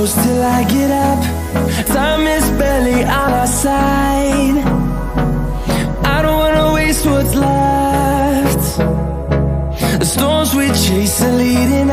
close till I get up. Time is barely on our side. I don't wanna waste what's left. The storms we chase are leading